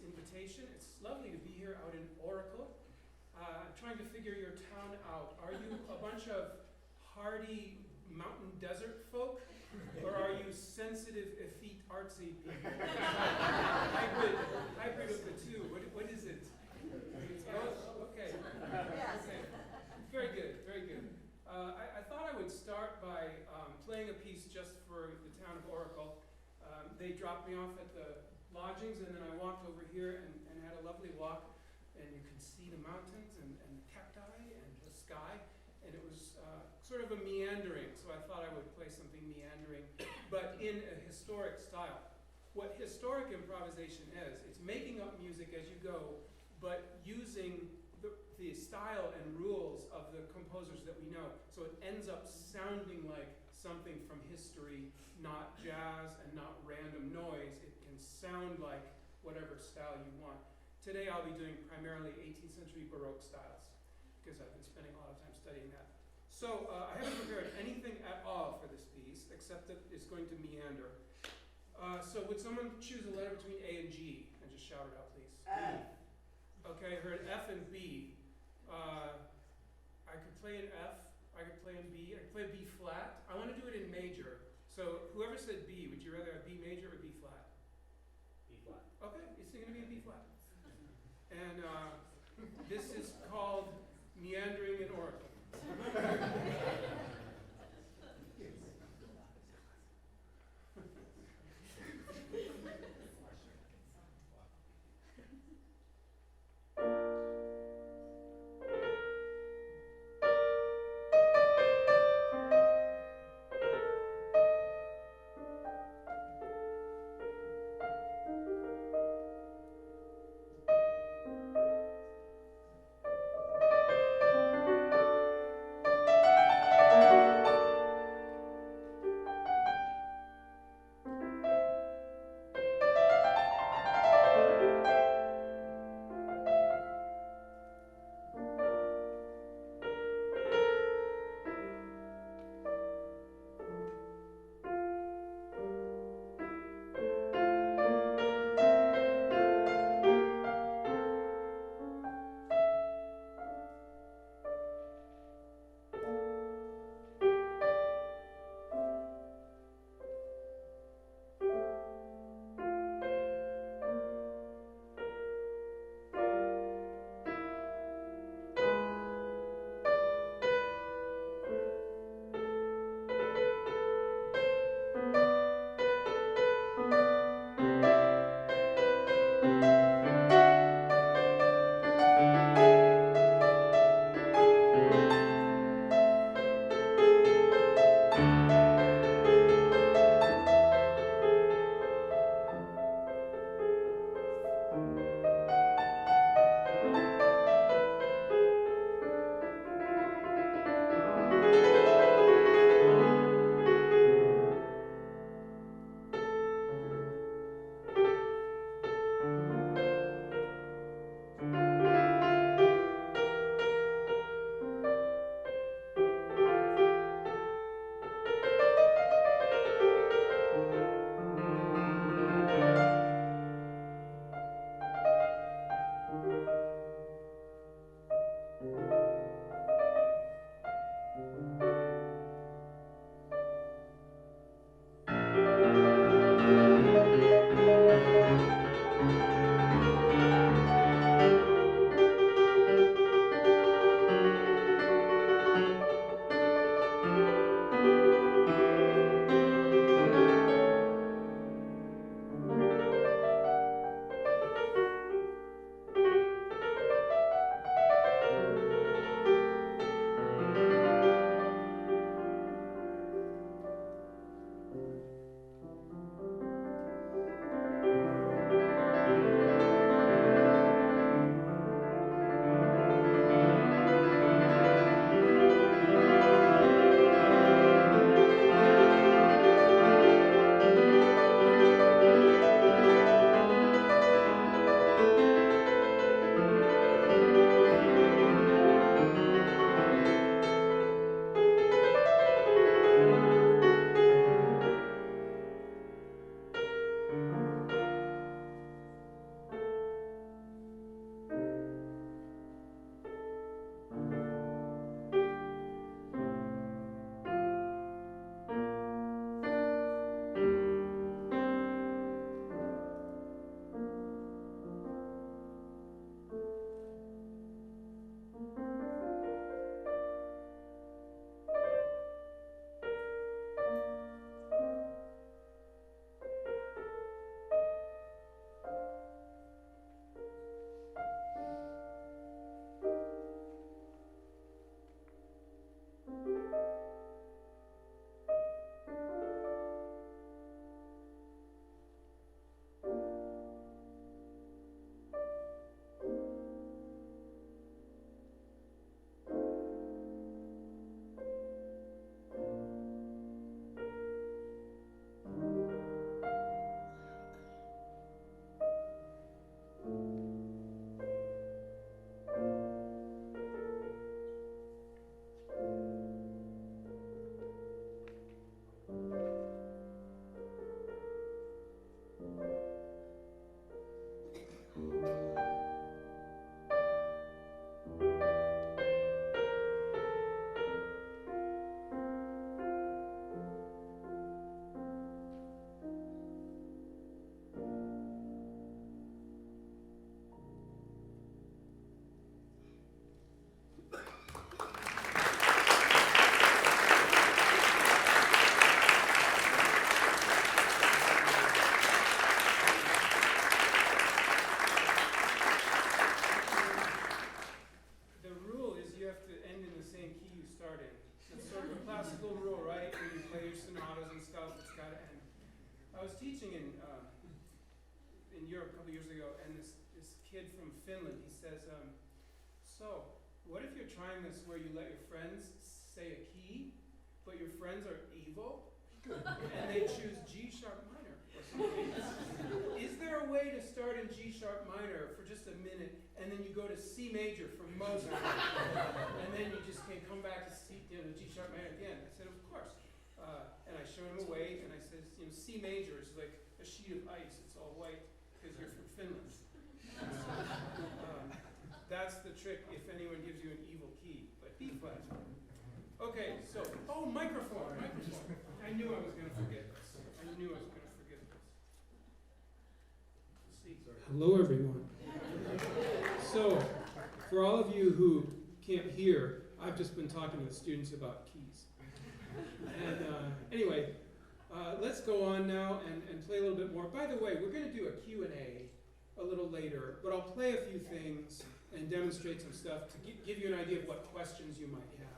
invitation. It's lovely to be here out in Oracle. I'm trying to figure your town out. Are you a bunch of hardy mountain desert folk, or are you sensitive, effete, artsy people? hybrid of the two. What is it? It's both? Okay. Yes. Okay. Very good, very good. I thought I would start by playing a piece just for the town of Oracle. They dropped me off at the lodgings, and then I walked over here and had a lovely walk, and you can see the mountains and the cacti and the sky, and it was sort of a meandering, so I thought I would play something meandering, but in a historic style. What historic improvisation is, it's making up music as you go, but using the style and rules of the composers that we know. So it ends up sounding like something from history, not jazz and not random noise. It can sound like whatever style you want. Today I'll be doing primarily 18th century Baroque styles, because I've been spending a lot of time studying that. So I haven't prepared anything at all for this piece, except that it's going to meander. So would someone choose a letter between A and G, and just shout it out, please? F. Okay, I heard F and B. I could play an F, I could play an B, I could play B flat. I want to do it in major. So whoever said B, would you rather have B major or B flat? B flat. Okay, it's going to be a B flat. And this is called Meandering in Oracle. the same key you start in. It's sort of a classical rule, right? When you play your sonatas and stuff, it's got to end. I was teaching in Europe a couple years ago, and this kid from Finland, he says, so, what if you're trying this where you let your friends say a key, but your friends are evil, and they choose G sharp minor or something? Is there a way to start in G sharp minor for just a minute, and then you go to C major for Mozart, and then you just can come back to G sharp minor again? I said, of course. And I showed him a way, and I said, C major is like a sheet of ice. It's all white because you're from Finland. That's the trick if anyone gives you an evil key, but B flat. Okay, so, microphone. I knew I was going to forget this. See. Hello, everyone. So, for all of you who can't hear, I've just been talking to the students about keys. And anyway, let's go on now and play a little bit more. By the way, we're going to do a Q&A a little later, but I'll play a few things and demonstrate some stuff to give you an idea of what questions you might have.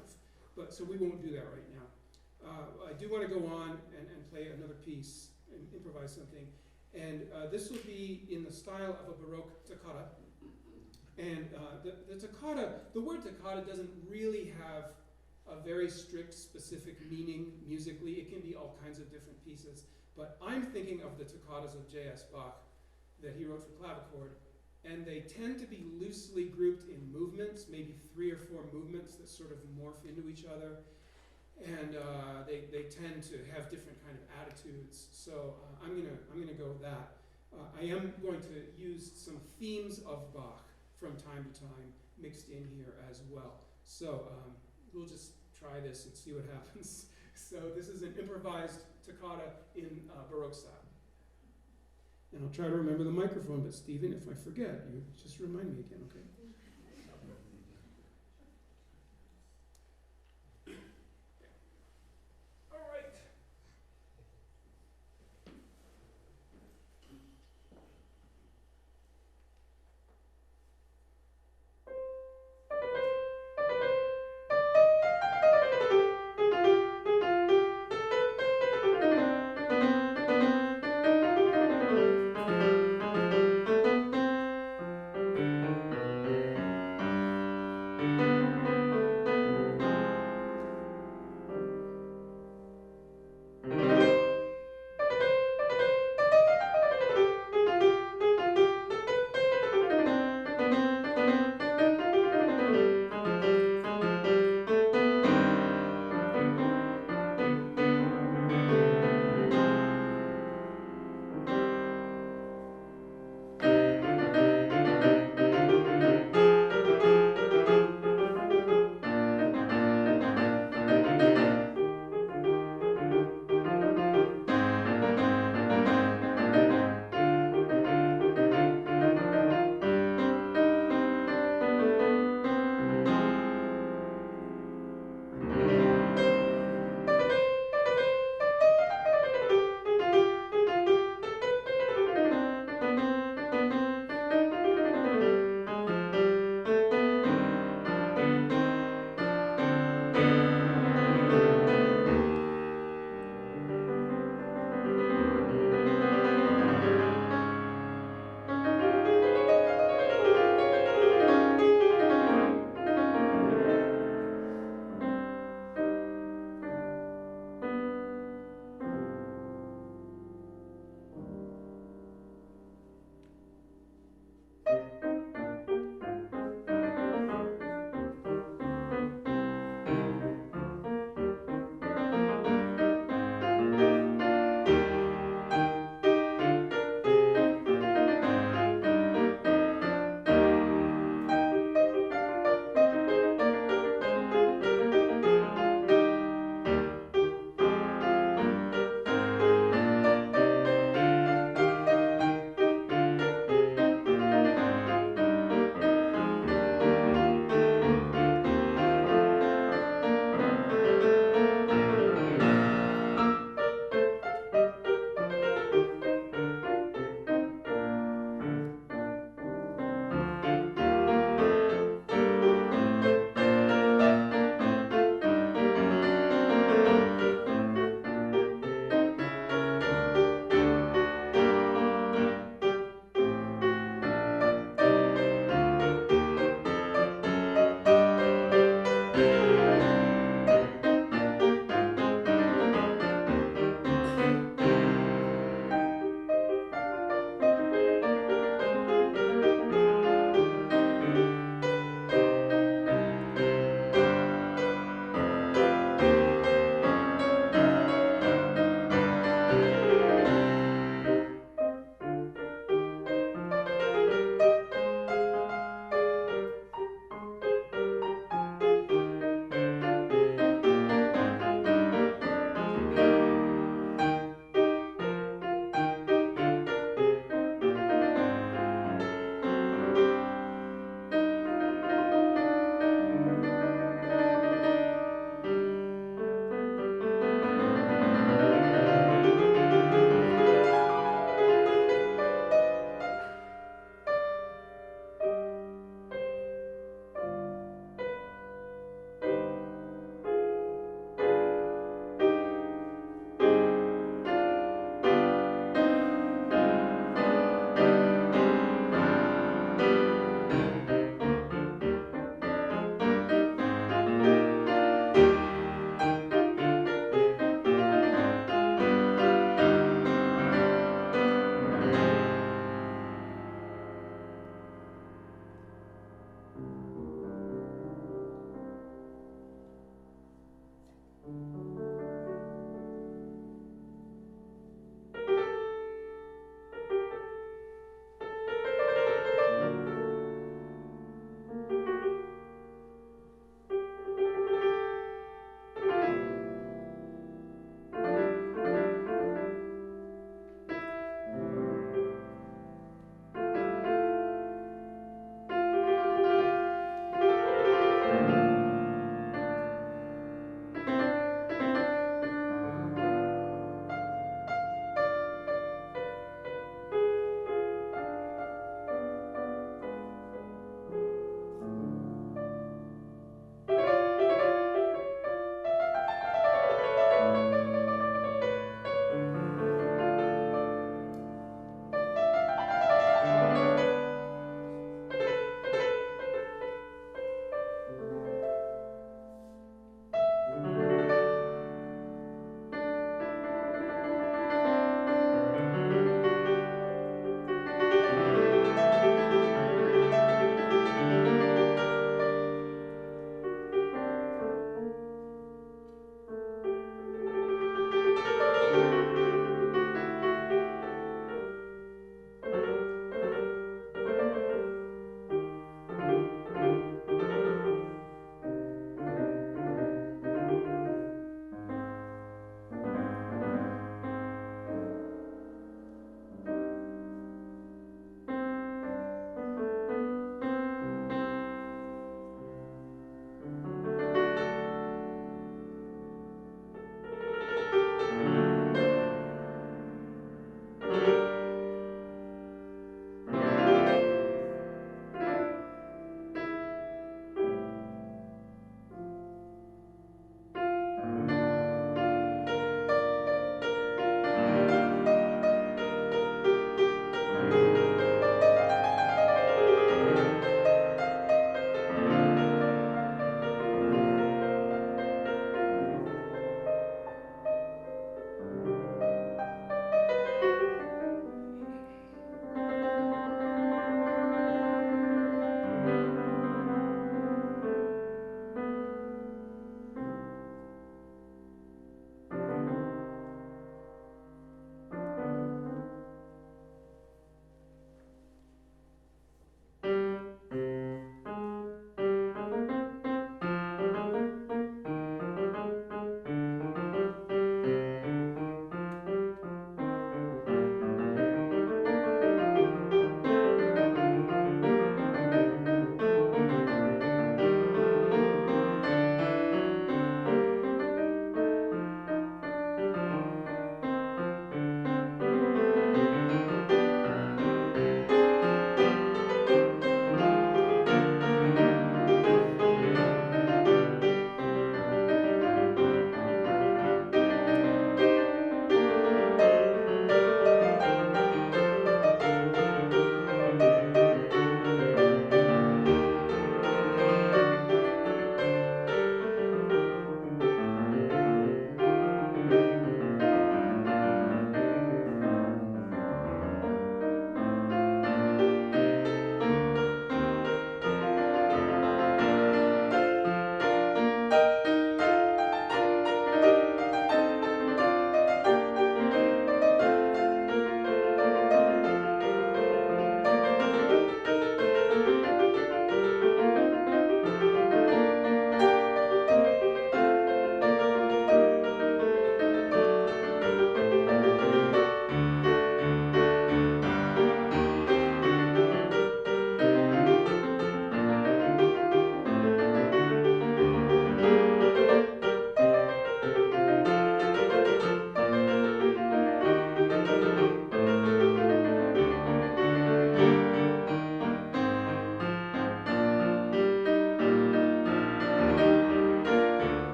So we won't do that right now. I do want to go on and play another piece and improvise something. And this will be in the style of a Baroque toccata. And the toccata, the word toccata doesn't really have a very strict, specific meaning musically. It can be all kinds of different pieces. But I'm thinking of the toccatas of J.S. Bach that he wrote for clavichord. And they tend to be loosely grouped in movements, maybe 3 or 4 movements that sort of morph into each other. And they tend to have different kind of attitudes. So I'm gonna go with that. I am going to use some themes of Bach from time to time mixed in here as well. So we'll just try this and see what happens. So this is an improvised toccata in Baroque style. And I'll try to remember the microphone, but Stephen, if I forget, you just remind me again, okay? All right.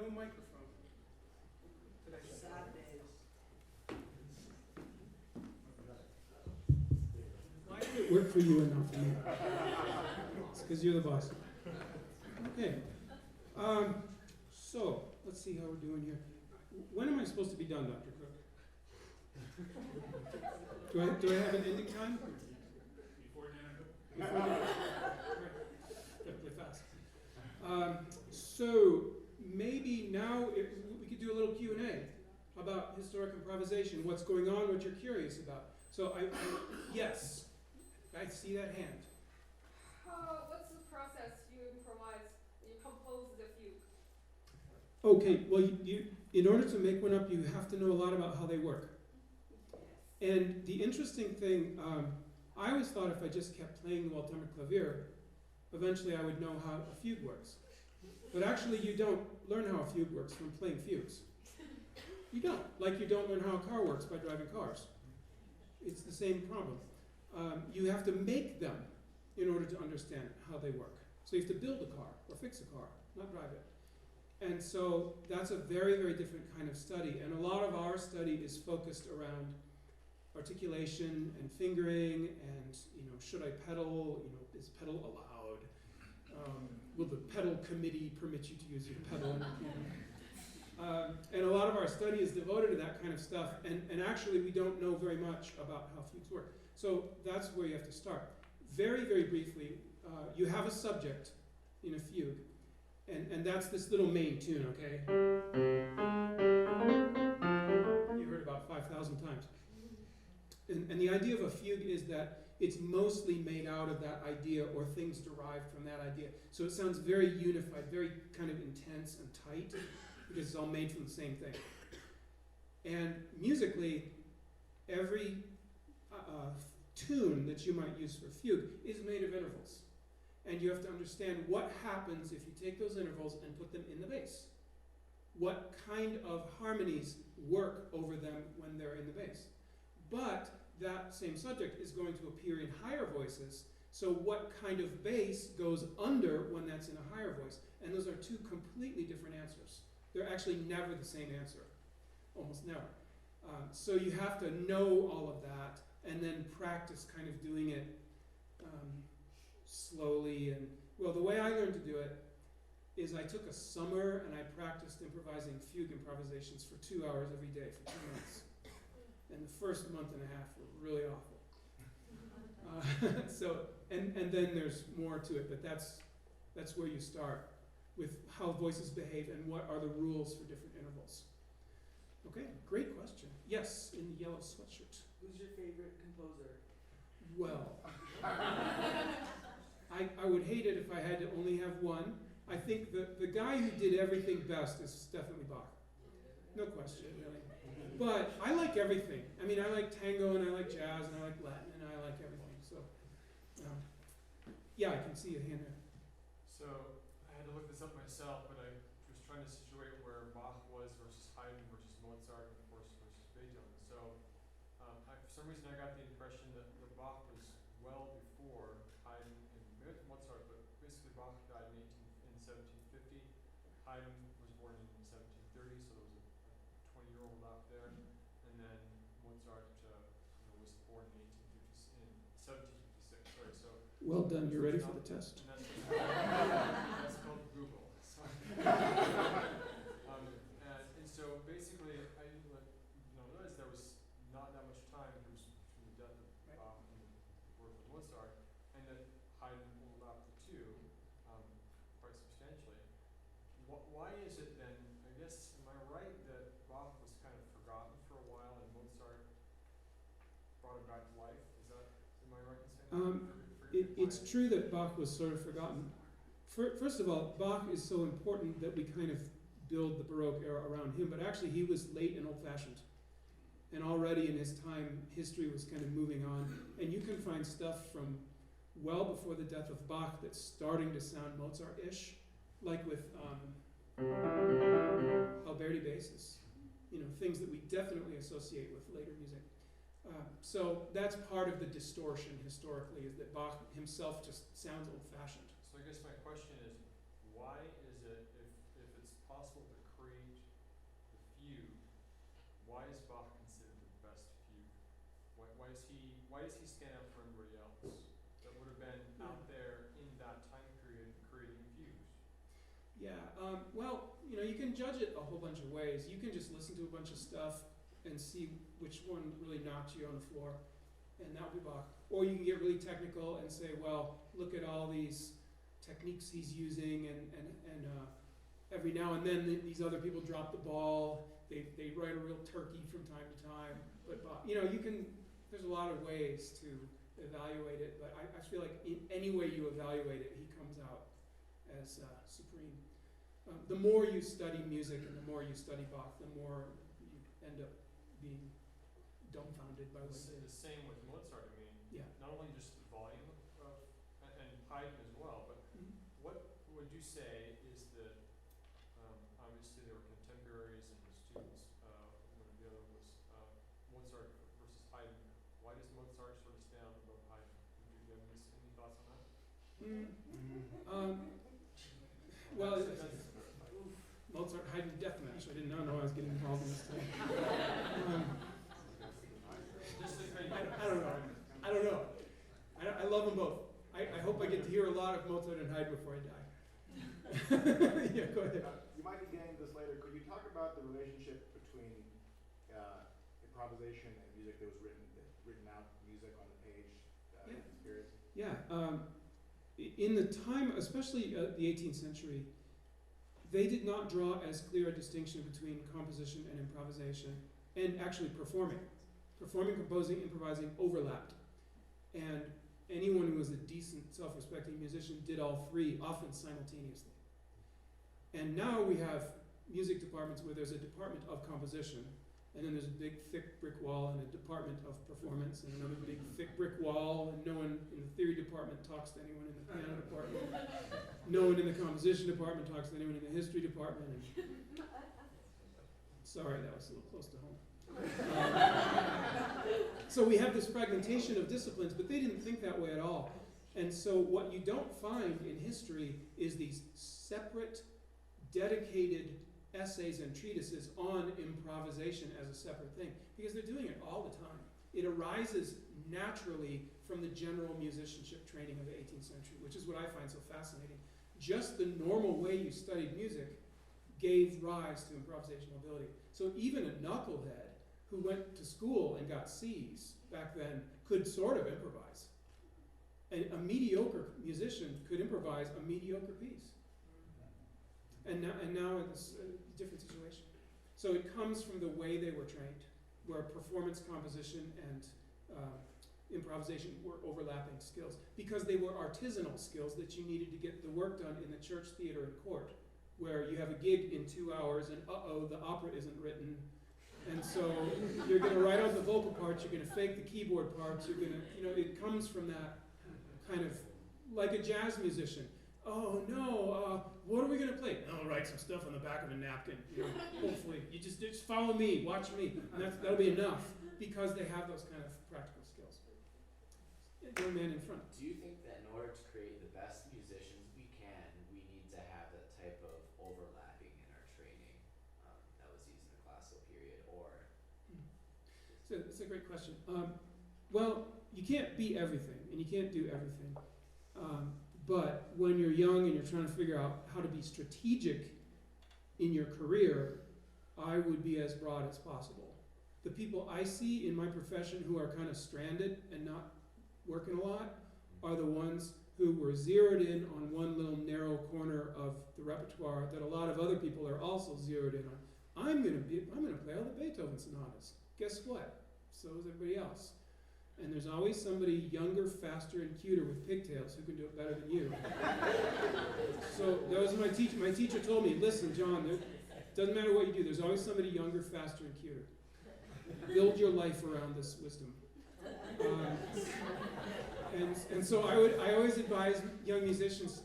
no microphone today. Sad days. Why did it work for you and not for me? It's because you're the boss. Okay. So, let's see how we're doing here. When am I supposed to be done, Dr. Cook? Do I have an ending time? Before dinner. Before dinner. Great. Play fast. So maybe now we could do a little Q&A about historic improvisation, what's going on, what you're curious about. So yes, I see that hand. What's the process you improvise, you compose the fugue? Okay, well, you in order to make one up, you have to know a lot about how they work. And the interesting thing, I always thought if I just kept playing the Walthammerklavier, eventually I would know how a fugue works. But actually you don't learn how a fugue works from playing fugues. You don't. Like you don't learn how a car works by driving cars. It's the same problem. You have to make them in order to understand how they work. So you have to build a car or fix a car, not drive it. And so that's a very, very different kind of study. And a lot of our study is focused around articulation and fingering and, should I pedal? Is pedal allowed? Will the pedal committee permit you to use your pedal? And a lot of our study is devoted to that kind of stuff. And actually we don't know very much about how fugues work. So that's where you have to start. Very, very briefly, you have a subject in a fugue. And that's this little main tune, okay? You heard about 5,000 times. And the idea of a fugue is that it's mostly made out of that idea or things derived from that idea. So it sounds very unified, very kind of intense and tight, because it's all made from the same thing. And musically, every tune that you might use for fugue is made of intervals. And you have to understand what happens if you take those intervals and put them in the bass. What kind of harmonies work over them when they're in the bass. But that same subject is going to appear in higher voices, so what kind of bass goes under when that's in a higher voice? And those are two completely different answers. They're actually never the same answer, almost never. So you have to know all of that and then practice kind of doing it slowly. And well, the way I learned to do it is I took a summer and I practiced improvising fugue improvisations for 2 hours every day for 2 months. And the first month and a half were really awful. And then there's more to it, but that's where you start with how voices behave and what are the rules for different intervals. Okay, great question. Yes, in the yellow sweatshirt. Who's your favorite composer? Well, I would hate it if I had to only have one. I think the guy who did everything best is definitely Bach. No question, really. But I like everything. I mean, I like tango and I like jazz and I like Latin and I like everything. So, yeah, I can see a hand there. So I had to look this up myself, but I was trying to situate where Bach was versus Haydn versus Mozart, and of course versus Beethoven. So for some reason I got the impression that Bach was well before Haydn and Mozart, but basically Bach died in 1750. Haydn was born in 1730, so there was a 20-year-old off there, and then Mozart was born in 1756. Sorry, so. Well done. You're ready for the test. And that's called Google. And so basically, I realized there was not that much time between the death of Bach and the birth of Mozart, and that Haydn overlapped the two quite substantially. Why is it then, I guess, am I right that Bach was kind of forgotten for a while and Mozart brought him back to life? Am I right in saying that? It's true that Bach was sort of forgotten. First of all, Bach is so important that we kind of build the Baroque era around him, but actually he was late and old-fashioned. And already in his time, history was kind of moving on. And you can find stuff from well before the death of Bach that's starting to sound Mozart-ish, like with Alberti basses, things that we definitely associate with later music. So that's part of the distortion historically, is that Bach himself just sounds old-fashioned. So I guess my question is, why is it, if it's possible to why is Bach considered the best fugue? Why does he stand out from everybody else that would have been out there in that time period creating fugues? Yeah, well, you can judge it a whole bunch of ways. You can just listen to a bunch of stuff and see which one really knocks you on the floor, and that would be Bach. Or you can get really technical and say, well, look at all these techniques he's using, and every now and then these other people drop the ball. They write a real turkey from time to time. But Bach, there's a lot of ways to evaluate it, but I feel like in any way you evaluate it, he comes out as supreme. The more you study music and the more you study Bach, the more you end up being dumbfounded by what he did. The same with Mozart. I mean, Yeah. not only just the volume of, and Haydn as well, but what would you say is the, obviously there were contemporaries and students, one of the other was Mozart versus Haydn. Why does Mozart sort of stand above Haydn? Do you have any thoughts on that? Well, Mozart, Haydn, death match. I did not know I was getting involved in this thing. I don't know. I love them both. I hope I get to hear a lot of Mozart and Haydn before I die. Yeah, go ahead. You might be getting to this later. Could you talk about the relationship between improvisation and music that was written out music on the page in these periods? Yeah. In the time, especially the 18th century, they did not draw as clear a distinction between composition and improvisation, and actually performing. Performing, composing, improvising overlapped. And anyone who was a decent, self-respecting musician did all three, often simultaneously. And now we have music departments where there's a department of composition, and then there's a big, thick brick wall and a department of performance, and another big, thick brick wall, and no one in the theory department talks to anyone in the piano department. No one in the composition department talks to anyone in the history department. And sorry, that was a little close to home. So we have this fragmentation of disciplines, but they didn't think that way at all. And so what you don't find in history is these separate, dedicated essays and treatises on improvisation as a separate thing, because they're doing it all the time. It arises naturally from the general musicianship training of the 18th century, which is what I find so fascinating. Just the normal way you studied music gave rise to improvisational ability. So even a knucklehead who went to school and got C's back then could sort of improvise. And a mediocre musician could improvise a mediocre piece. And now it's a different situation. So it comes from the way they were trained, where performance, composition, and improvisation were overlapping skills, because they were artisanal skills that you needed to get the work done in the church, theater, and court, where you have a gig in 2 hours and the opera isn't written, and so you're going to write out the vocal parts, you're going to fake the keyboard parts, you're going to, it comes from that kind of, like a jazz musician. Oh no, what are we going to play? I'll write some stuff on the back of a napkin, hopefully. You just follow me, watch me, and that'll be enough, because they have those kind of practical skills. Young man in front. Do you think that in order to create the best musicians we can, we need to have that type of overlapping in our training that was used in the classical period, or? It's a great question. Well, you can't be everything, and you can't do everything. But when you're young and you're trying to figure out how to be strategic in your career, I would be as broad as possible. The people I see in my profession who are kind of stranded and not working a lot are the ones who were zeroed in on one little narrow corner of the repertoire that a lot of other people are also zeroed in on. I'm going to play all the Beethoven sonatas. Guess what? So is everybody else. And there's always somebody younger, faster, and cuter with pigtails who can do it better than you. So that was my teacher. My teacher told me, listen, John, it doesn't matter what you do, there's always somebody younger, faster, and cuter. Build your life around this wisdom. And so I always advise young musicians,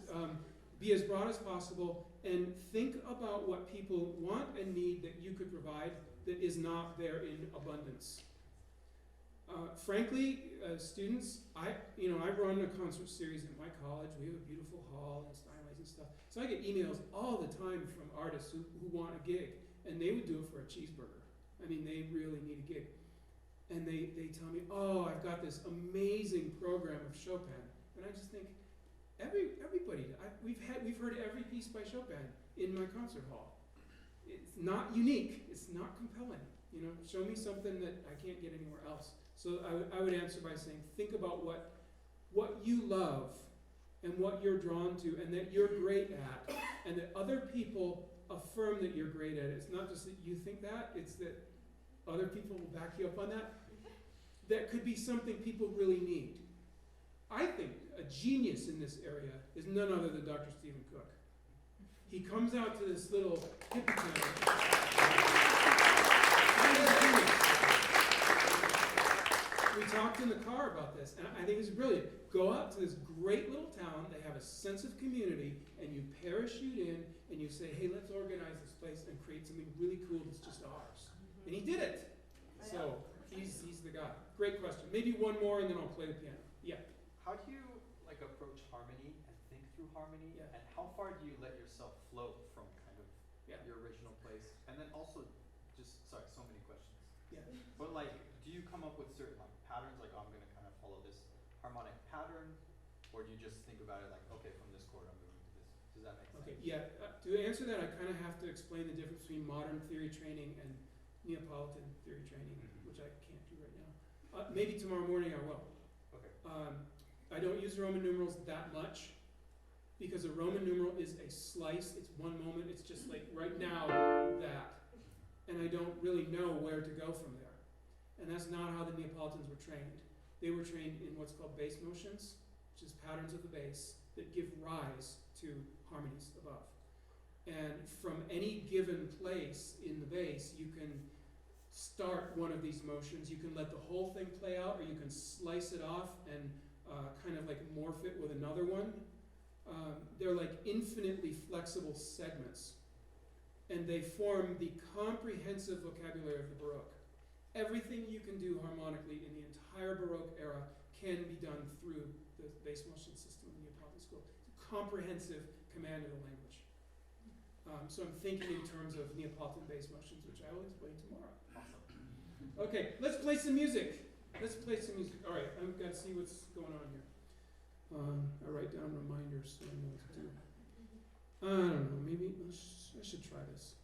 be as broad as possible and think about what people want and need that you could provide that is not there in abundance. Frankly, students, I run a concert series at my college. We have a beautiful hall and Steinways and stuff. So I get emails all the time from artists who want a gig, and they would do it for a cheeseburger. I mean, they really need a gig. And they tell me, oh, I've got this amazing program of Chopin. And I just think, everybody, we've heard every piece by Chopin in my concert hall. It's not unique, it's not compelling. You know, show me something that I can't get anywhere else. So I would answer by saying, think about what you love and what you're drawn to and that you're great at, and that other people affirm that you're great at it. It's not just that you think that, it's that other people will back you up on that. That could be something people really need. I think a genius in this area is none other than Dr. Stephen Cook. He comes out to this little hippie town. We talked in the car about this, and I think it's brilliant. Go out to this great little town, they have a sense of community, and you parachute in, and you say, hey, let's organize this place and create something really cool that's just ours. And he did it. So, he's the guy. Great question. Maybe one more, and then I'll play the piano. Yeah. How do you like approach harmony and think through harmony? Yeah. And how far do you let yourself float from kind of Yeah. your original place? And then also, just sorry, so many questions. Yeah. But like, do you come up with certain like patterns? Like, oh, I'm gonna kind of follow this harmonic pattern, or do you just think about it like, okay, from this chord I'm moving to this? Does that make sense? Okay, yeah. To answer that, I kind of have to explain the difference between modern theory training and Neapolitan theory training, which I can't do right now. Maybe tomorrow morning I will. Okay. I don't use Roman numerals that much because a Roman numeral is a slice. It's one moment. It's just like right now that, and I don't really know where to go from there. And that's not how the Neapolitans were trained. They were trained in what's called bass motions, which is patterns of the bass that give rise to harmonies above. And from any given place in the bass, you can start one of these motions. You can let the whole thing play out, or you can slice it off and kind of like morph it with another one. They're like infinitely flexible segments. And they form the comprehensive vocabulary of the Baroque. Everything you can do harmonically in the entire Baroque era can be done through the bass motion system in the Neapolitan school. It's a comprehensive command of the language. So I'm thinking in terms of Neapolitan bass motions, which I will explain tomorrow. Awesome. Okay, let's play some music. All right, I've got to see what's going on here. I write down reminders so I know what to do. I don't know, maybe I should try this.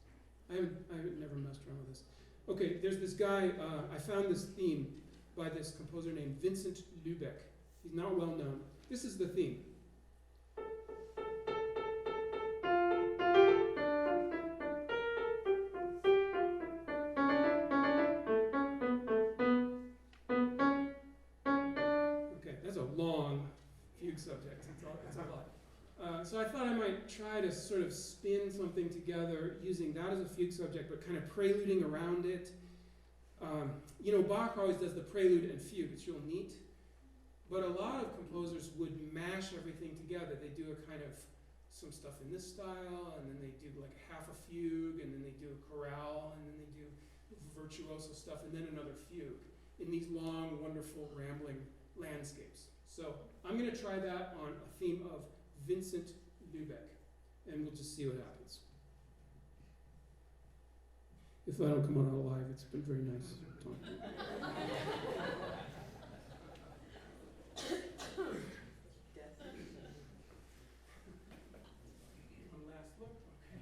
I've never messed around with this. Okay, there's this guy, I found this theme by this composer named Vincent Lübeck. He's not well known. This is the theme. Okay, that's a long fugue subject. It's a lot. So I thought I might try to sort of spin something together using that as a fugue subject, but kind of preluding around it. Bach always does the prelude and fugue. It's real neat. But a lot of composers would mash everything together. They do a kind of some stuff in this style, and then they do like half a fugue, and then they do a chorale, and then they do virtuoso stuff, and then another fugue in these long, wonderful, rambling landscapes. So I'm going to try that on a theme of Vincent Lübeck, and we'll just see what happens. If I don't come out alive, it's been very nice talking to you. One last look. Okay.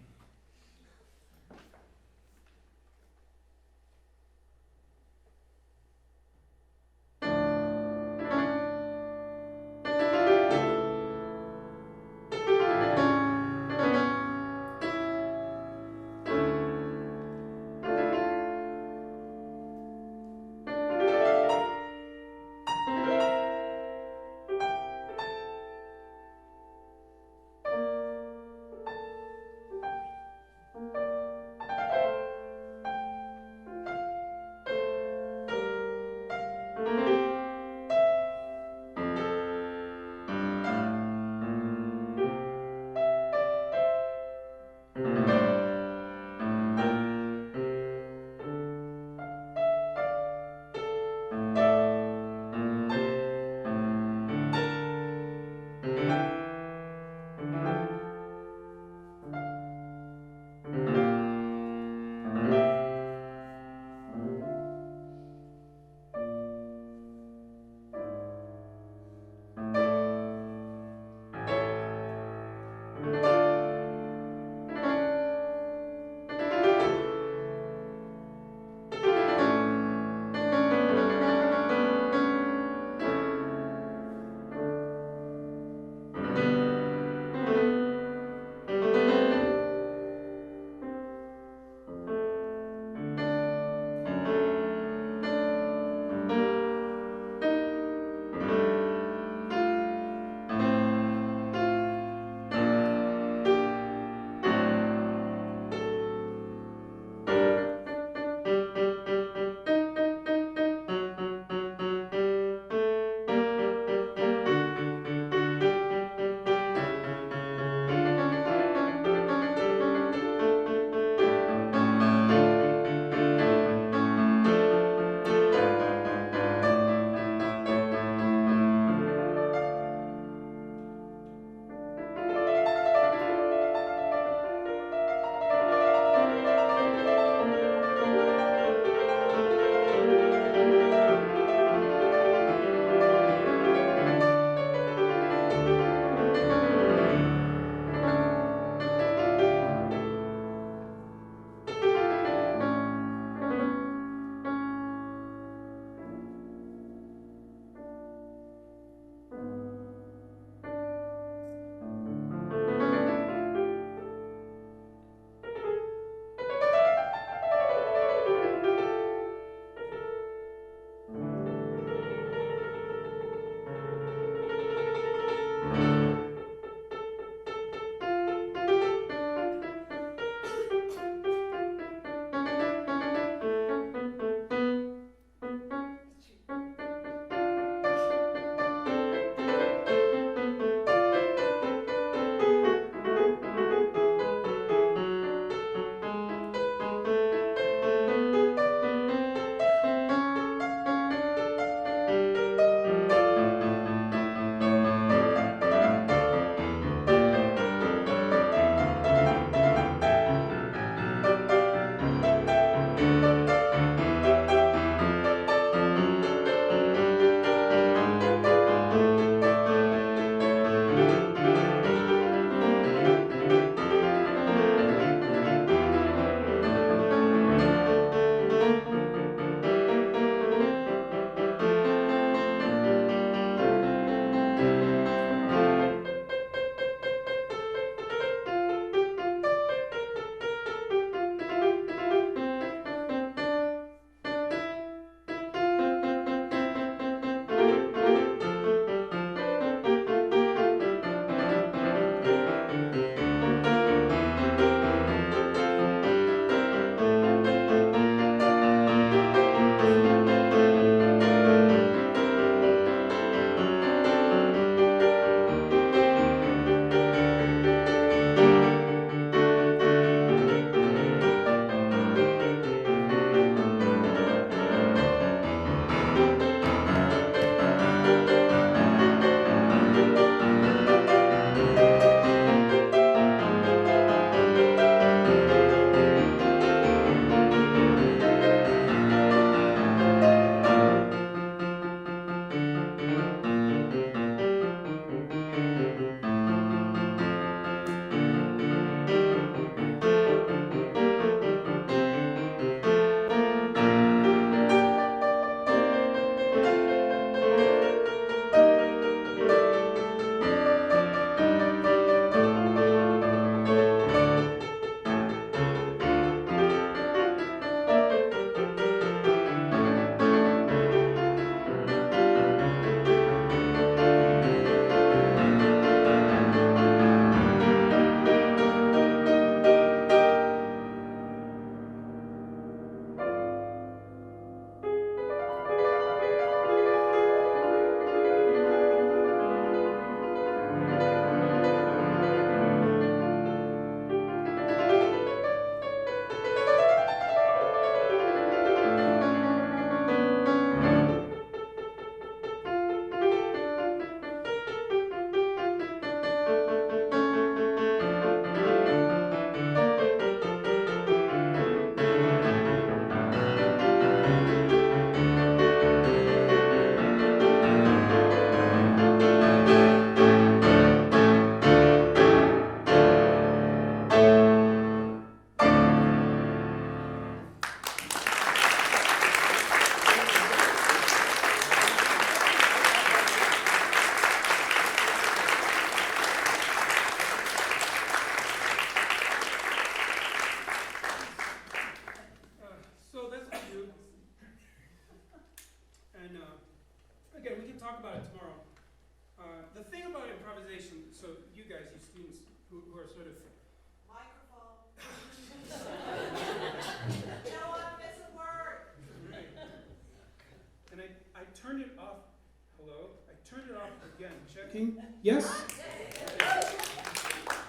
checking. Yes?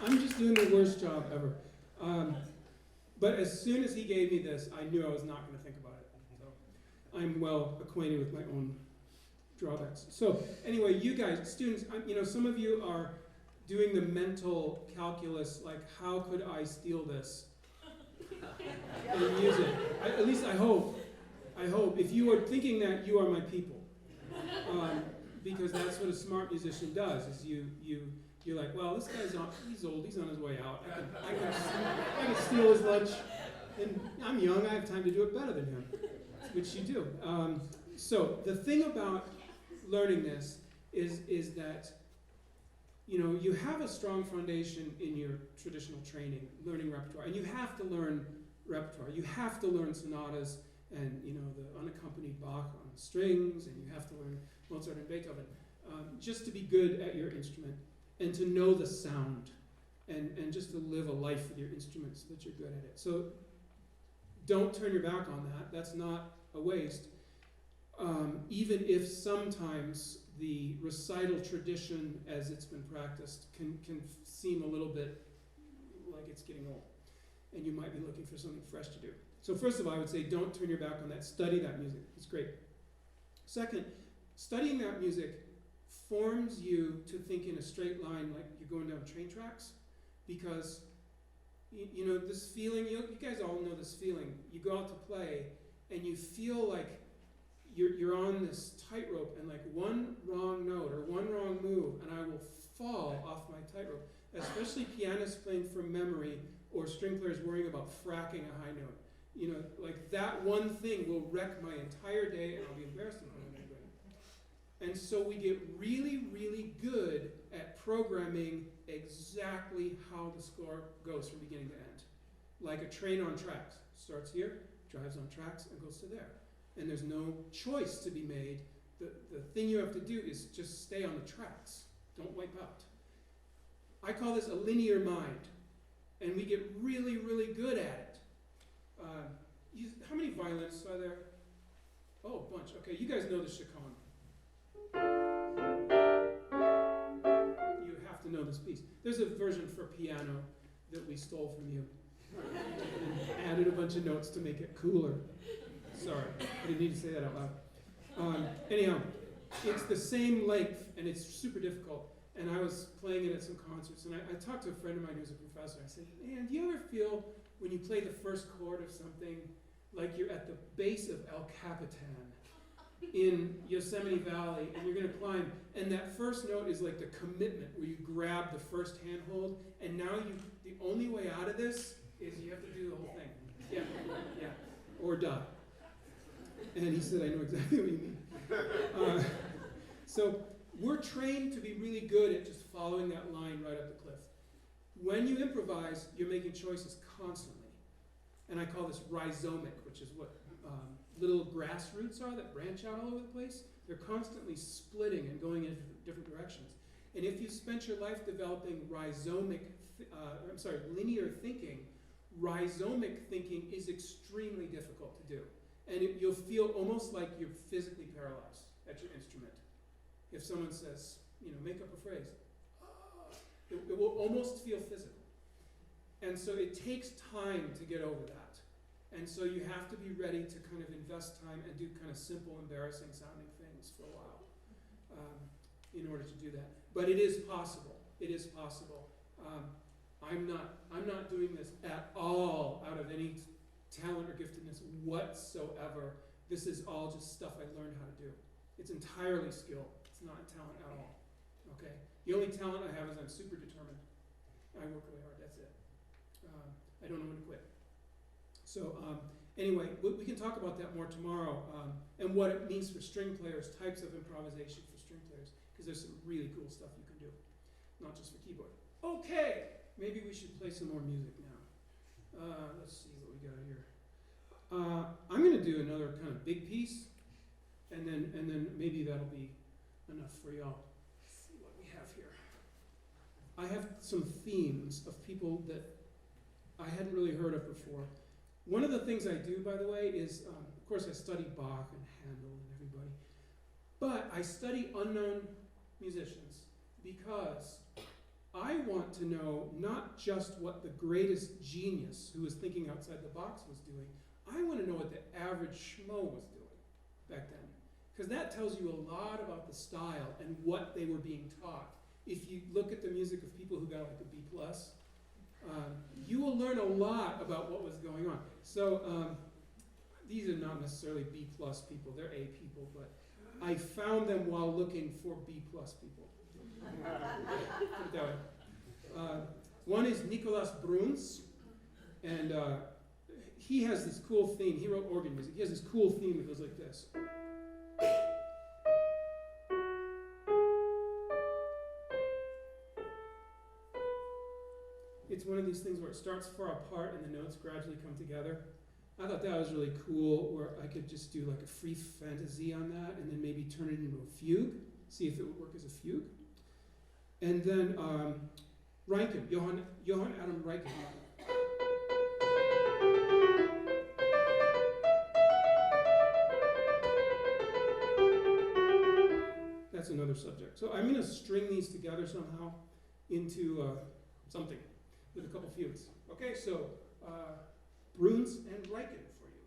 I'm just doing the worst job ever. But as soon as he gave me this, I knew I was not going to think about it. So I'm well acquainted with my own drawbacks. So anyway, you guys, students, some of you are doing the mental calculus, like how could I steal this and use it? At least I hope. I hope. If you are thinking that, you are my people. Because that's what a smart musician does, is you're like, well, this guy's he's old, he's on his way out. I can steal his lunch, and I'm young, I have time to do it better than him, which you do. So the thing about learning this is that, you have a strong foundation in your traditional training, learning repertoire, and you have to learn repertoire. You have to learn sonatas and, the unaccompanied Bach on strings, and you have to learn Mozart and Beethoven, just to be good at your instrument and to know the sound and just to live a life with your instrument so that you're good at it. So don't turn your back on that. That's not a waste. Even if sometimes the recital tradition as it's been practiced can seem a little bit like it's getting old, and you might be looking for something fresh to do. So first of all, I would say don't turn your back on that. Study that music. It's great. Second, studying that music forms you to think in a straight line like you're going down train tracks, because this feeling, you guys all know this feeling. You go out to play and you feel like you're on this tightrope, and like one wrong note or one wrong move and I will fall off my tightrope, especially pianists playing from memory or string players worrying about fracking a high note. Like that one thing will wreck my entire day and I'll be embarrassed in front of everybody. And so we get really, really good at programming exactly how the score goes from beginning to end. Like a train on tracks. Starts here, drives on tracks, and goes to there. And there's no choice to be made. The thing you have to do is just stay on the tracks. Don't wipe out. I call this a linear mind. And we get really, really good at it. How many violinists are there? Oh, a bunch. Okay, you guys know the chaconne. You have to know this piece. There's a version for piano that we stole from you and added a bunch of notes to make it cooler. Sorry, I didn't need to say that out loud. Anyhow, it's the same length, and it's super difficult. And I was playing it at some concerts, and I talked to a friend of mine who's a professor. I said, man, do you ever feel when you play the first chord of something like you're at the base of El Capitan in Yosemite Valley, and you're going to climb, and that first note is like the commitment where you grab the first handhold, and now the only way out of this is you have to do the whole thing. Yeah, or die. And he said, I know exactly what you mean. So we're trained to be really good at just following that line right up the cliff. When you improvise, you're making choices constantly. And I call this rhizomic, which is what little grass roots are that branch out all over the place. They're constantly splitting and going in different directions. And if you spent your life developing linear thinking, rhizomic thinking is extremely difficult to do. And you'll feel almost like you're physically paralyzed at your instrument. If someone says, make up a phrase, it will almost feel physical. And so it takes time to get over that. And so you have to be ready to kind of invest time and do kind of simple, embarrassing sounding things for a while in order to do that. But it is possible. It is possible. I'm not doing this at all out of any talent or giftedness whatsoever. This is all just stuff I learned how to do. It's entirely skill. It's not talent at all. Okay? The only talent I have is I'm super determined. I work really hard. That's it. I don't know when to quit. So anyway, we can talk about that more tomorrow, and what it means for string players, types of improvisation for string players, because there's some really cool stuff you can do, not just for keyboard. Okay, maybe we should play some more music now. Let's see what we got here. I'm going to do another kind of big piece, and then maybe that'll be enough for y'all. Let's see what we have here. I have some themes of people that I hadn't really heard of before. One of the things I do, by the way, is, of course, I study Bach and Handel and everybody, but I study unknown musicians because I want to know not just what the greatest genius who was thinking outside the box was doing, I want to know what the average schmo was doing back then. Because that tells you a lot about the style and what they were being taught. If you look at the music of people who got like a B+, you will learn a lot about what was going on. So these are not necessarily B+ people, they're A people, but I found them while looking for B+ people. Put it that way. One is Nicolas Bruns, and he has this cool theme. He wrote organ music. He has this cool theme that goes like this. It's one of these things where it starts far apart and the notes gradually come together. I thought that was really cool, where I could just do like a free fantasy on that and then maybe turn it into a fugue, see if it would work as a fugue. And then Reinken, Johann Adam Reinken. That's another subject. So I'm going to string these together somehow into something with a couple fugues. Okay, so Bruns and Reinken for you.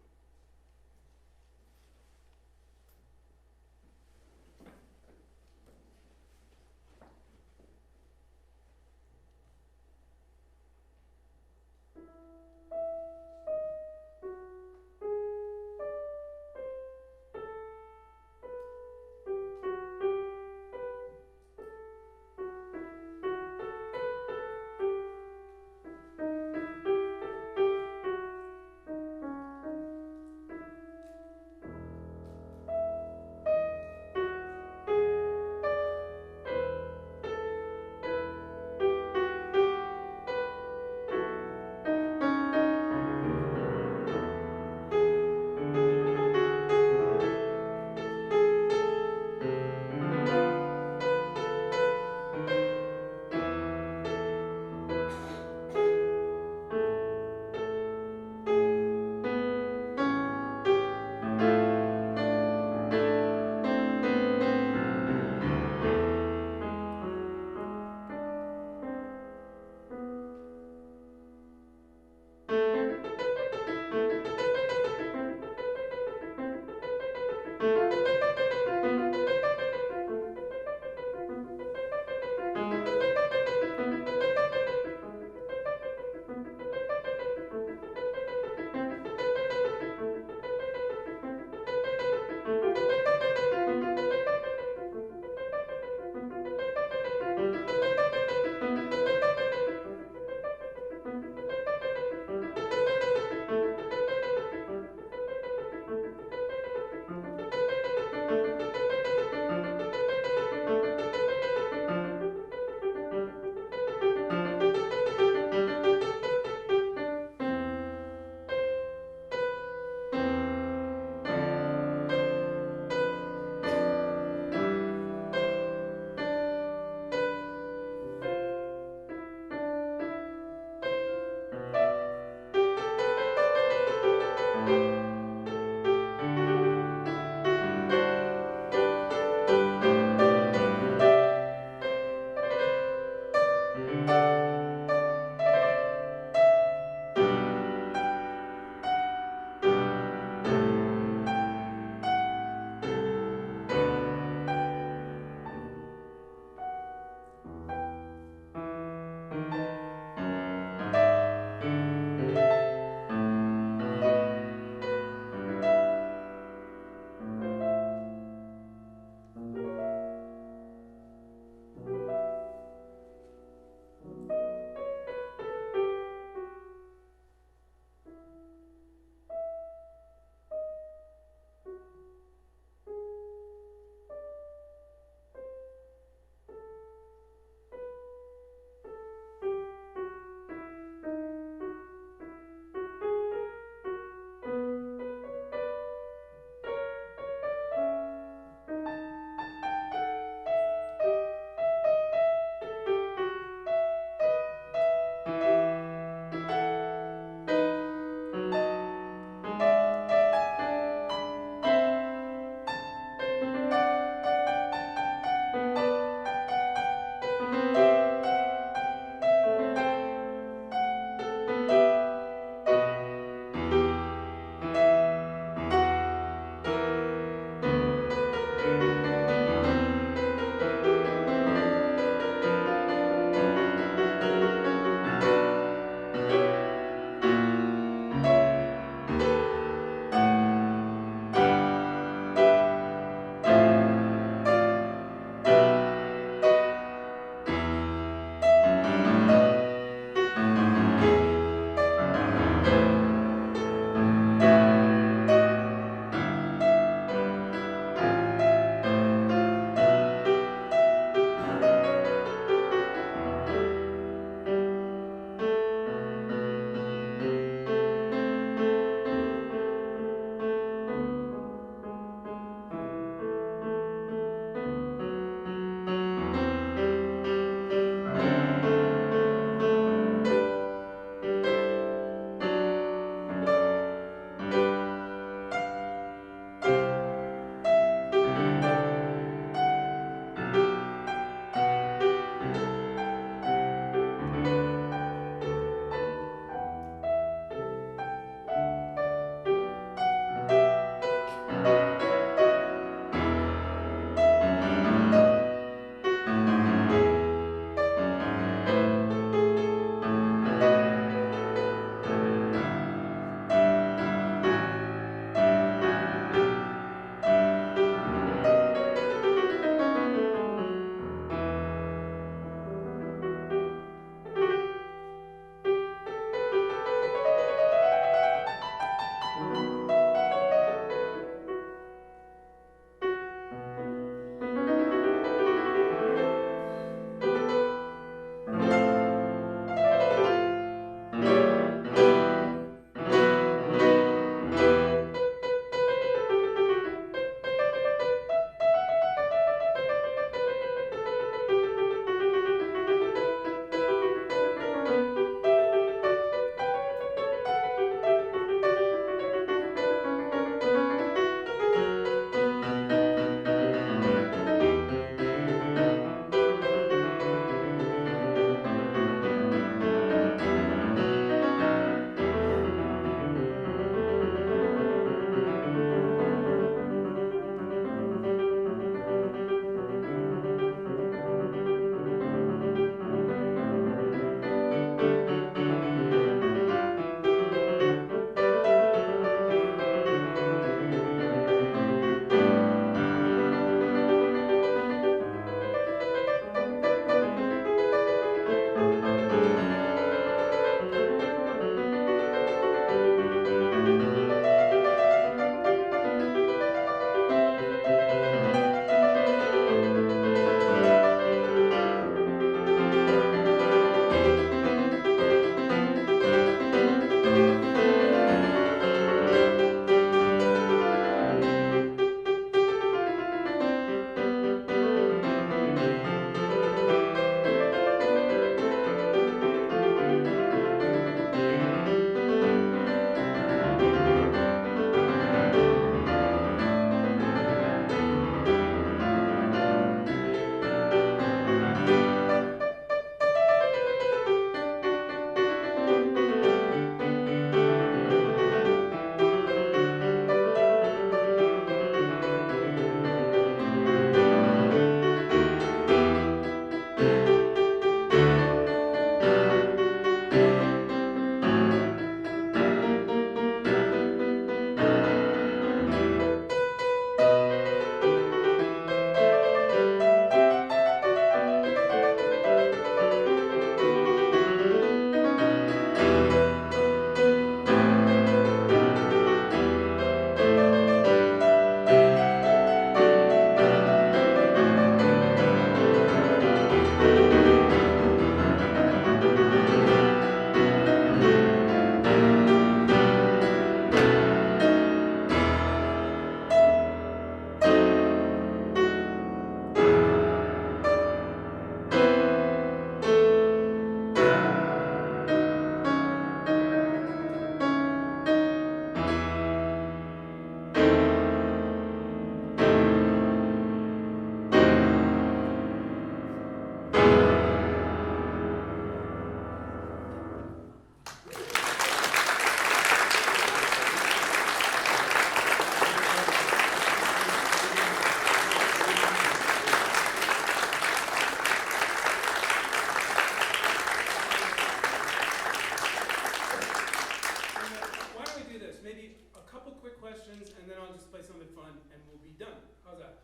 fun, and we'll be done. How's that?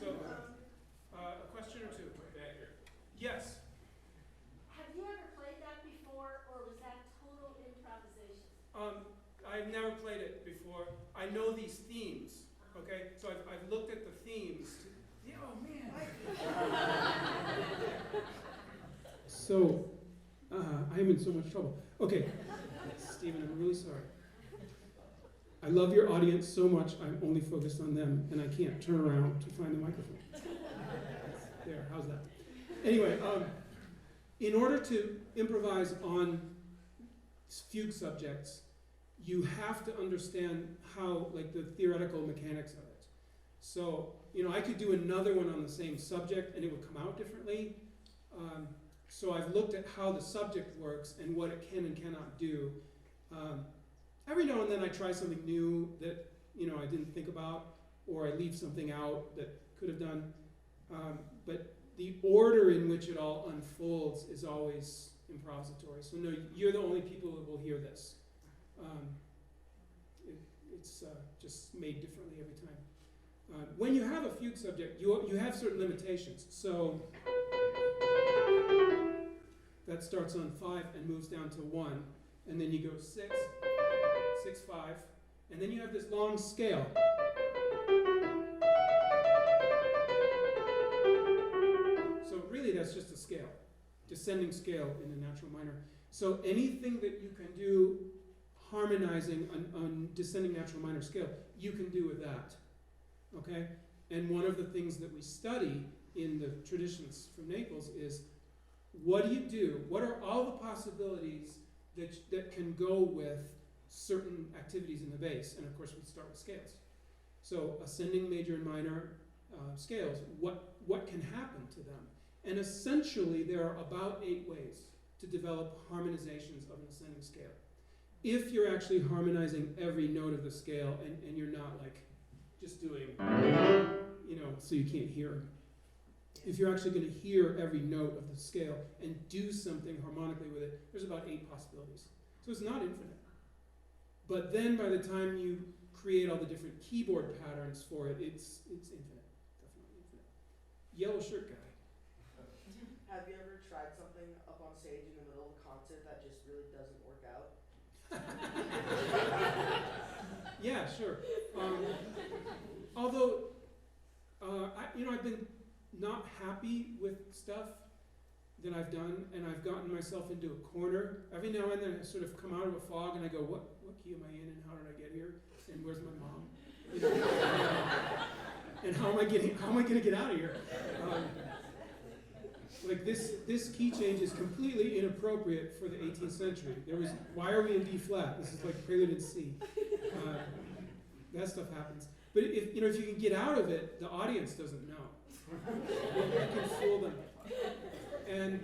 So, a question or two? Yes. Have you ever played that before, or was that total improvisation? I've never played it before. I know these themes, okay? So I've looked at the themes. Yeah, oh man. So, I am in so much trouble. Okay, Stephen, I'm really sorry. I love your audience so much, I'm only focused on them, and I can't turn around to find the microphone. There, how's that? Anyway, in order to improvise on fugue subjects, you have to understand how, like, the theoretical mechanics of it. So, I could do another one on the same subject and it would come out differently. So I've looked at how the subject works and what it can and cannot do. Every now and then I try something new that, I didn't think about, or I leave something out that could have done. But the order in which it all unfolds is always improvisatory. So no, you're the only people that will hear this. It's just made differently every time. When you have a fugue subject, you have certain limitations. So that starts on 5 and moves down to 1, and then you go 6, 6, 5, and then you have this long scale. So really that's just a scale, descending scale in a natural minor. So anything that you can do harmonizing on descending natural minor scale, you can do with that, okay? And one of the things that we study in the traditions from Naples is, what do you do? What are all the possibilities that can go with certain activities in the bass? And of course we start with scales. So ascending major and minor scales, what can happen to them? And essentially there are about 8 ways to develop harmonizations of an ascending scale. If you're actually harmonizing every note of the scale and you're not like just doing, so you can't hear them. If you're actually going to hear every note of the scale and do something harmonically with it, there's about 8 possibilities. So it's not infinite. But then by the time you create all the different keyboard patterns for it, it's infinite, definitely infinite. Yellow shirt guy. Have you ever tried something up on stage in the middle of a concert that just really doesn't work out? Yeah, sure. Although, I've been not happy with stuff that I've done, and I've gotten myself into a corner. Every now and then I sort of come out of a fog and I go, what key am I in, and how did I get here, and where's my mom? And how am I gonna get out of here? Like this key change is completely inappropriate for the 18th century. Why are we in D flat? This is like prelude in C. That stuff happens. But if you can get out of it, the audience doesn't know. You can fool them. And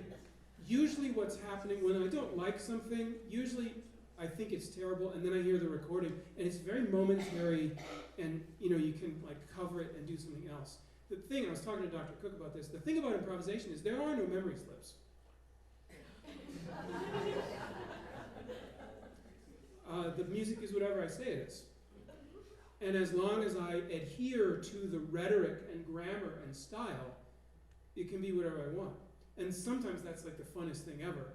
usually what's happening when I don't like something, usually I think it's terrible, and then I hear the recording, and it's very momentary, and you can like cover it and do something else. The thing, I was talking to Dr. Cook about this, the thing about improvisation is there are no memory slips. The music is whatever I say it is. And as long as I adhere to the rhetoric and grammar and style, it can be whatever I want. And sometimes that's like the funnest thing ever.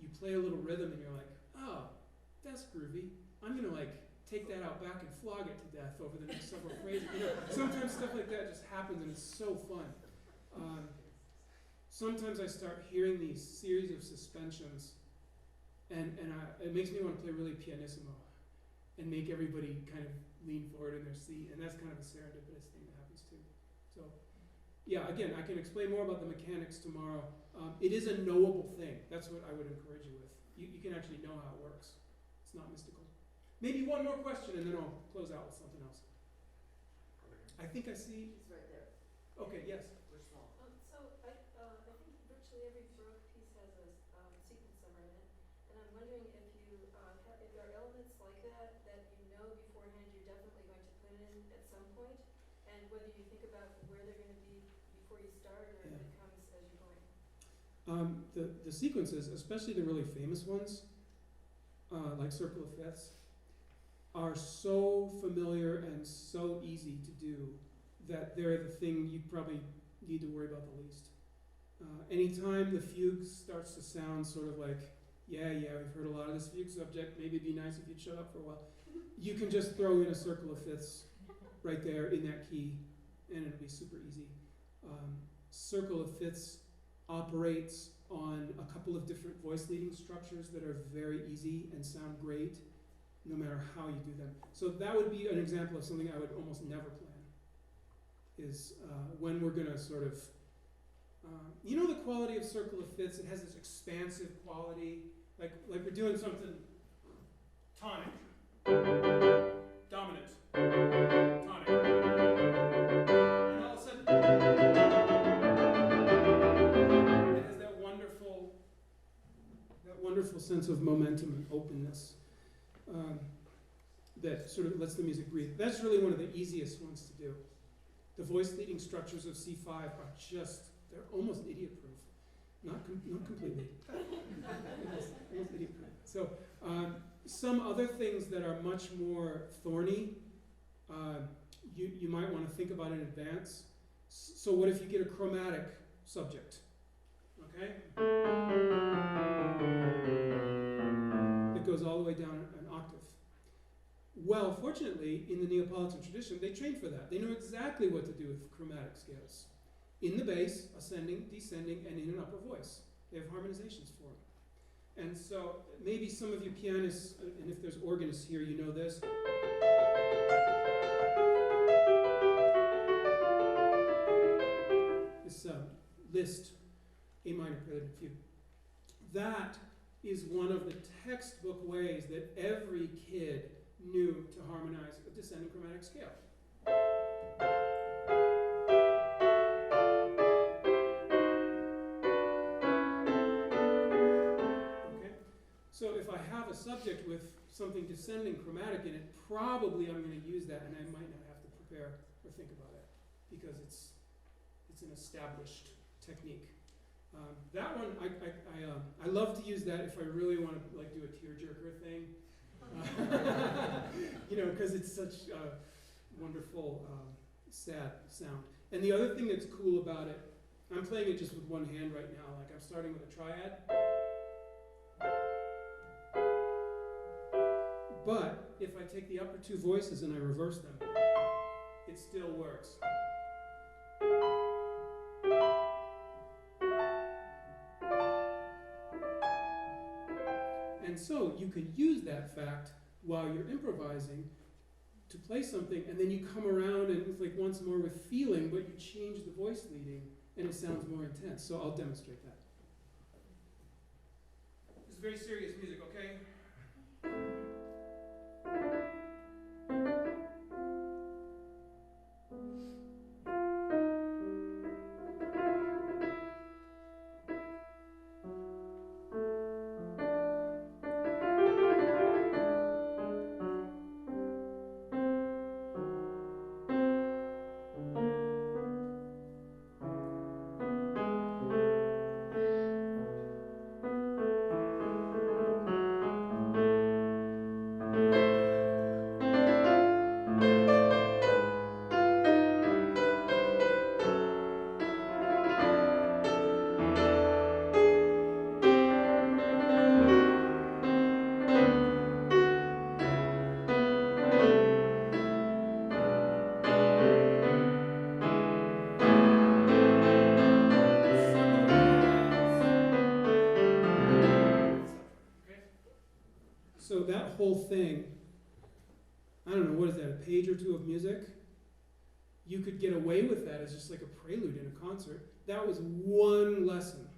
You play a little rhythm and you're like, oh, that's groovy. I'm gonna like take that out back and flog it to death over the next several phrases. Sometimes stuff like that just happens and it's so fun. Sometimes I start hearing these series of suspensions and it makes me want to play really pianissimo and make everybody kind of lean forward in their seat, and that's kind of a serendipitous thing that happens too. So, yeah, again, I can explain more about the mechanics tomorrow. It is a knowable thing. That's what I would encourage you with. You can actually know how it works. It's not mystical. Maybe one more question, and then I'll close out with something else. I think I see. It's right there. Okay, yes. We're small. So I think virtually every Baroque piece has a sequencer in it, and I'm wondering if if there are elements like that you know beforehand you're definitely going to put in at some point, and whether you think about where they're going to be before you start, or if it comes as you're going. The sequences, especially the really famous ones, like Circle of Fifths, are so familiar and so easy to do that they're the thing you probably need to worry about the least. Anytime the fugue starts to sound sort of like, yeah, we've heard a lot of this fugue subject, maybe it'd be nice if you'd shut up for a while, you can just throw in a circle of fifths right there in that key, and it'll be super easy. Circle of fifths operates on a couple of different voice leading structures that are very easy and sound great, no matter how you do them. So that would be an example of something I would almost never plan, is when we're going to sort of, you know, the quality of circle of fifths, it has this expansive quality, like we're doing something tonic, dominant, tonic, and all of a sudden, it has that wonderful sense of momentum and openness that sort of lets the music breathe. That's really one of the easiest ones to do. The voice leading structures of C5 are just, they're almost idiot proof. Not completely. almost idiot proof. So some other things that are much more thorny, you might want to think about in advance. So what if you get a chromatic subject? Okay? That goes all the way down an octave. Well, fortunately, in the Neapolitan tradition, they trained for that. They knew exactly what to do with chromatic scales. In the bass, ascending, descending, and in an upper voice. They have harmonizations for them. And so maybe some of you pianists, and if there's organists here, you know this. This Liszt, A minor prelude fugue. That is one of the textbook ways that every kid knew to harmonize a descending chromatic scale. Okay? So if I have a subject with something descending chromatic in it, probably I'm going to use that, and I might not have to prepare or think about it because it's an established technique. That one, I love to use that if I really want to like do a tearjerker thing. You know, because it's such a wonderful, sad sound. And the other thing that's cool about it, I'm playing it just with one hand right now, like I'm starting with a triad. But if I take the upper two voices and I reverse them, it still works. And so you can use that fact while you're improvising to play something, and then you come around and it's like once more with feeling, but you change the voice leading, and it sounds more intense. So I'll demonstrate that. This is very serious music, okay? So that whole thing, I don't know, what is that, a page or two of music? You could get away with that as just like a prelude in a concert. That was one lesson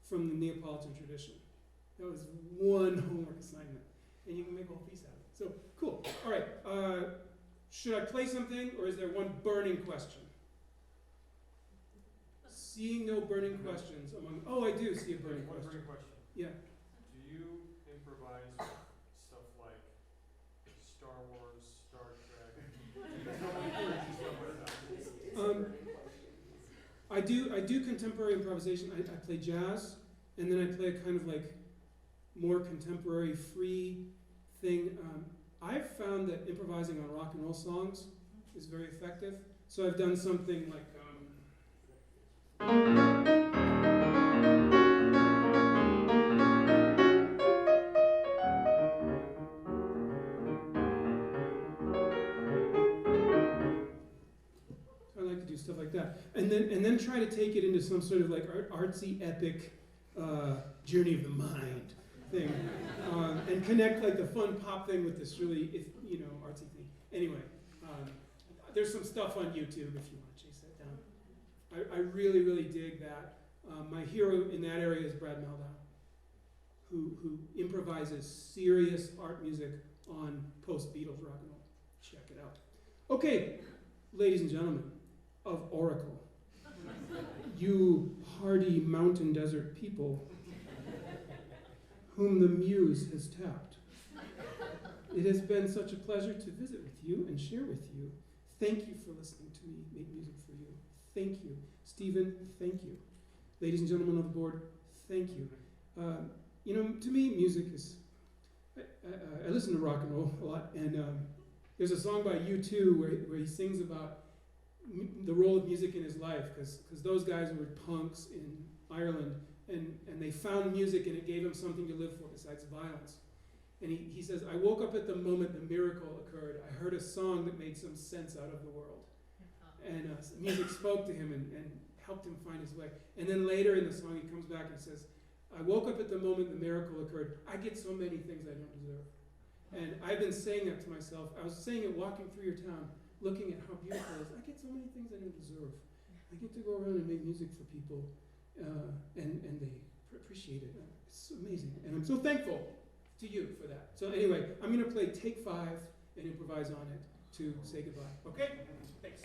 from the Neapolitan tradition. That was one homework assignment. And you can make a whole piece out of it. So, cool. All right. Should I play something, or is there one burning question? Seeing no burning questions among... Oh, I do see a burning One question. burning question. Yeah. Do you improvise with stuff like Star Wars, Star Trek? I do contemporary improvisation. I play jazz, and then I play a kind of like more contemporary free thing. I've found that improvising on rock and roll songs is very effective. So I've done something like, I like to do stuff like that, and then try to take it into some sort of like artsy, epic journey of the mind thing, and connect like the fun pop thing with this really, artsy thing. Anyway, there's some stuff on YouTube if you want to chase that down. I really, really dig that. My hero in that area is Brad Meldau, who improvises serious art music on post-Beatles rock and roll. Check it out. Okay, ladies and gentlemen of Oracle, you hardy mountain desert people whom the muse has tapped. It has been such a pleasure to visit with you and share with you. Thank you for listening to me make music for you. Thank you. Stephen, thank you. Ladies and gentlemen of the board, thank you. To me, music is, I listen to rock and roll a lot, and there's a song by U2 where he sings about the role of music in his life, because those guys were punks in Ireland, and they found music and it gave them something to live for besides violence. And he says, I woke up at the moment the miracle occurred. I heard a song that made some sense out of the world. And music spoke to him and helped him find his way. And then later in the song he comes back and says, I woke up at the moment the miracle occurred. I get so many things I don't deserve. And I've been saying that to myself. I was saying it walking through your town, looking at how beautiful it is. I get so many things I don't deserve. I get to go around and make music for people, and they appreciate it. It's amazing. And I'm so thankful to you for that. So anyway, I'm going to play Take 5 and improvise on it to say goodbye. Okay? Thanks.